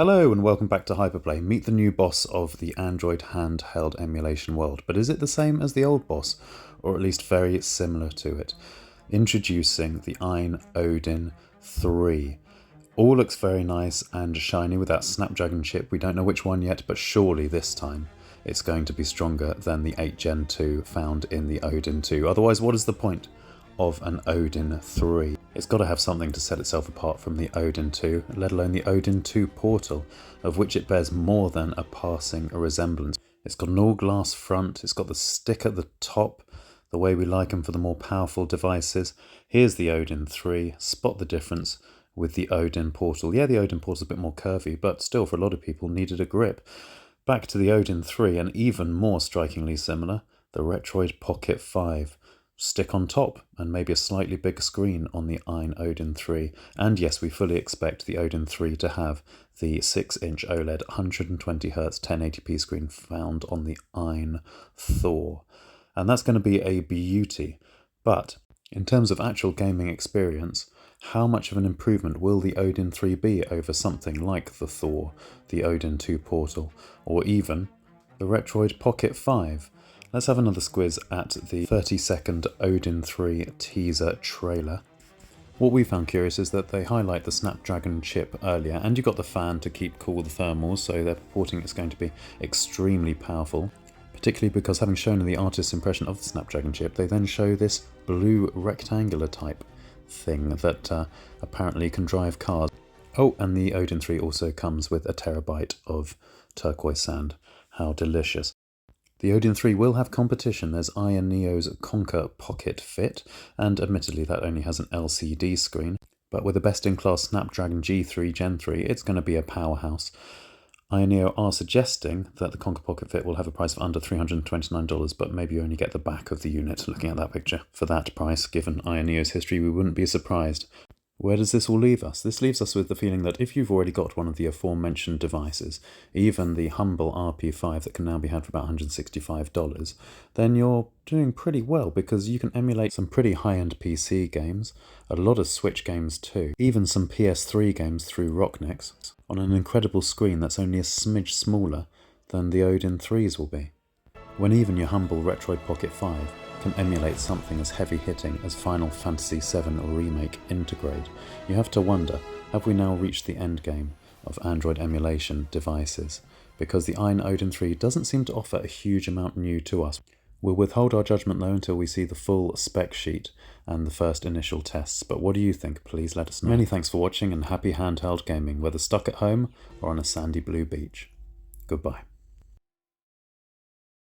Hello and welcome back to Hyperplay. Meet the new boss of the Android handheld emulation world. But is it the same as the old boss, or at least very similar to it? Introducing the AYN Odin 3. All looks very nice and shiny with that Snapdragon chip. We don't know which one yet, but surely this time it's going to be stronger than the 8 Gen 2 found in the Odin 2. Otherwise, what is the point of an Odin 3? It's got to have something to set itself apart from the Odin 2, let alone the Odin 2 Portal, of which it bears more than a passing resemblance. It's got an all-glass front, it's got the stick at the top, the way we like them for the more powerful devices. Here's the Odin 3, spot the difference with the Odin Portal. Yeah, the Odin Portal's a bit more curvy, but still for a lot of people needed a grip. Back to the Odin 3, and even more strikingly similar, the Retroid Pocket 5. Stick on top and maybe a slightly bigger screen on the AYN Odin 3. And yes, we fully expect the Odin 3 to have the 6-inch OLED 120Hz 1080p screen found on the AYN Thor. And that's going to be a beauty. But in terms of actual gaming experience, how much of an improvement will the Odin 3 be over something like the Thor, the Odin 2 Portal, or even the Retroid Pocket 5? Let's have another squiz at the 30-second Odin 3 teaser trailer. What we found curious is that they highlight the Snapdragon chip earlier, and you got the fan to keep cool the thermals, so they're purporting it's going to be extremely powerful. Particularly because, having shown in the artist's impression of the Snapdragon chip, they then show this blue rectangular type thing that apparently can drive cars. Oh, and the Odin 3 also comes with a terabyte of turquoise sand. How delicious. The Odin 3 will have competition. There's AYN Neo's KONKR Pocket Fit, and admittedly that only has an LCD screen, but with a best-in-class Snapdragon G3 Gen 3, it's going to be a powerhouse. AYN Neo are suggesting that the KONKR Pocket Fit will have a price of under $329, but maybe you only get the back of the unit looking at that picture. For that price, given AYN Neo's history, we wouldn't be surprised. Where does this all leave us? This leaves us with the feeling that if you've already got one of the aforementioned devices, even the humble RP5 that can now be had for about $165, then you're doing pretty well because you can emulate some pretty high-end PC games, a lot of Switch games too, even some PS3 games through Rocknix, on an incredible screen that's only a smidge smaller than the Odin 3's will be. When even your humble Retroid Pocket 5 can emulate something as heavy-hitting as Final Fantasy VII Remake Intergrade, you have to wonder, have we now reached the endgame of Android emulation devices? Because the AYN Odin 3 doesn't seem to offer a huge amount new to us. We'll withhold our judgment though until we see the full spec sheet and the first initial tests, but what do you think? Please let us know. Many thanks for watching and happy handheld gaming, whether stuck at home or on a sandy blue beach. Goodbye.